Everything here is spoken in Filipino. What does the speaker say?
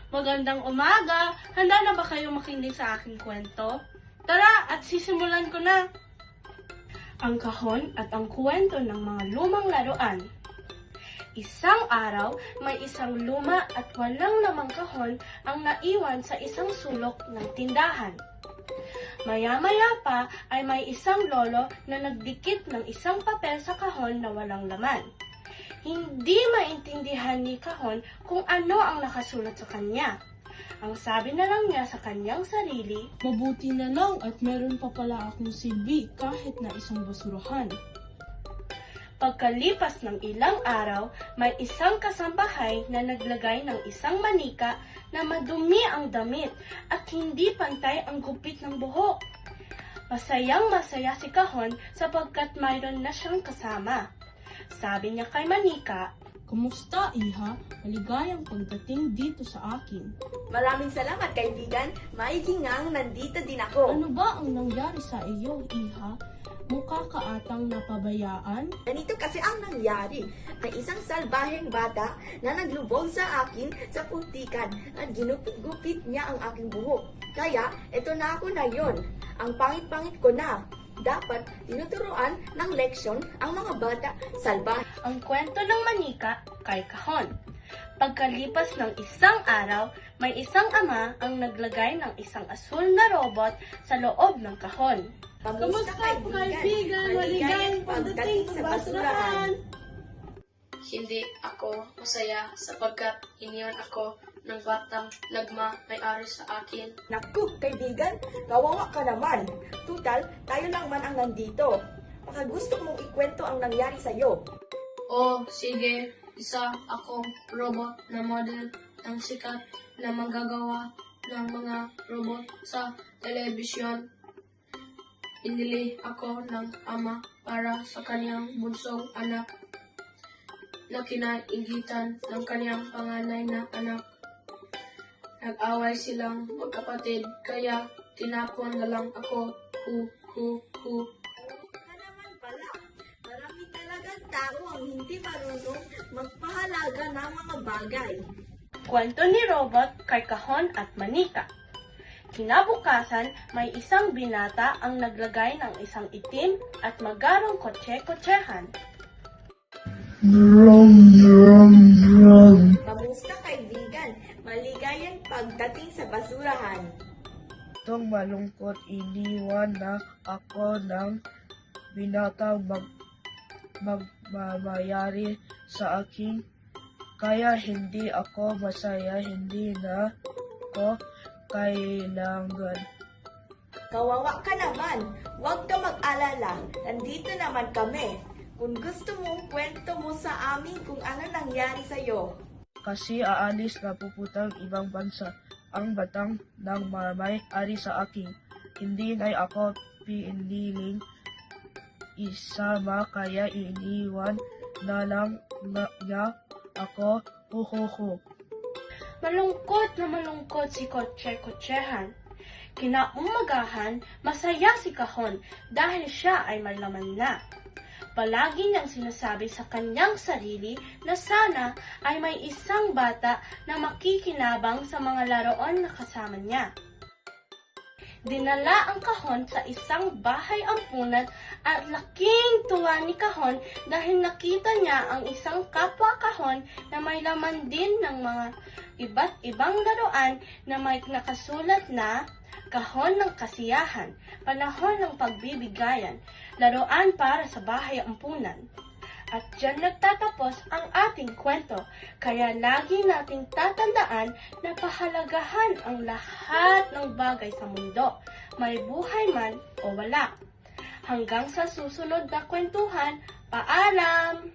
Magandang umaga! Handa na ba kayo makinig sa aking kwento? Tara at sisimulan ko na! Ang kahon at ang kwento ng mga lumang laruan. Isang araw, may isang luma at walang lamang kahon ang naiwan sa isang sulok ng tindahan. Maya-maya pa ay may isang lolo na nagdikit ng isang papel sa kahon na walang laman. Hindi maintindihan ni kahon kung ano ang nakasulat sa kanya. Ang sabi na lang niya sa kanyang sarili, Mabuti na lang at meron pa pala akong silbi kahit na isang basurahan. Pagkalipas ng ilang araw, may isang kasambahay na naglagay ng isang manika na madumi ang damit at hindi pantay ang gupit ng buhok. Masayang masaya si kahon sapagkat mayroon na siyang kasama. Sabi niya kay manika, Kumusta, iha? Maligayang pagdating dito sa akin. Maraming salamat, kaibigan. Maigi ngang nandito din ako. Ano ba ang nangyari sa iyo, iha? Mukha ka atang napabayaan? Ganito kasi ang nangyari. May isang salbaheng bata na naglubog sa akin sa putikan at ginupit-gupit niya ang aking buhok. Kaya, eto na ako na yon. Ang pangit-pangit ko na. Dapat tinuturuan ng leksyon ang mga bata salbahe. ang kwento ng manika kay kahon. Pagkalipas ng isang araw, may isang ama ang naglagay ng isang asul na robot sa loob ng kahon. Kamusta, kaibigan? Maligayang pagdating sa basurahan. Hindi ako masaya sapagkat iniwan ako ng batang nagma-may-ari sa akin. Naku, kaibigan, kawawa ka naman. Tutal, tayo lang man ang nandito. Baka gusto mong ikwento ang nangyari sa'yo. O sige, isa akong robot na model ng sikat na manggagawa ng mga robot sa telebisyon. Pinili ako ng ama para sa kanyang bunsong anak na kinaigitan ng kanyang panganay na anak. Nag-away silang magkapatid kaya tinapon na lang ako. Hu. Ka naman pala. Marami talagang tao ang hindi marunong magpahalaga ng mga bagay. Kwento ni Robot kay kahon at manika. Kinabukasan, may isang binata ang naglagay ng isang itim at magarong kotse-kotsehan. Kamusta, kaibigan? Maligayang pagdating sa basurahan. Itong malungkot, iniwan na ako ng binatang magmamayari sa akin. Kaya hindi ako masaya, hindi na ko kailangan. Kawawa ka naman. Huwag ka mag-alala. Nandito naman kami. Kung gusto mong kwento mo sa amin kung ano nangyari sa'yo. Kasi aalis na puputang ibang bansa ang batang ng may-ari sa akin. Hindi na ako piniling isama kaya iniwan na lang niya ako. Huhuhu. Malungkot na malungkot si kotse-kotsehan. Kinaumagahan, masaya si kahon dahil siya ay malaman na. Palagi niyang sinasabi sa kanyang sarili na sana ay may isang bata na makikinabang sa mga laruan na kasama niya. Dinala ang kahon sa isang bahay ampunan at laking tuwa ni kahon dahil nakita niya ang isang kapwa kahon na may laman din ng mga iba't ibang laruan na may nakasulat na kahon ng kasiyahan, panahon ng pagbibigayan, laruan para sa bahay ampunan. At dyan nagtatapos ang ating kwento, kaya lagi nating tatandaan na pahalagahan ang lahat ng bagay sa mundo, may buhay man o wala. Hanggang sa susunod na kwentuhan, paalam!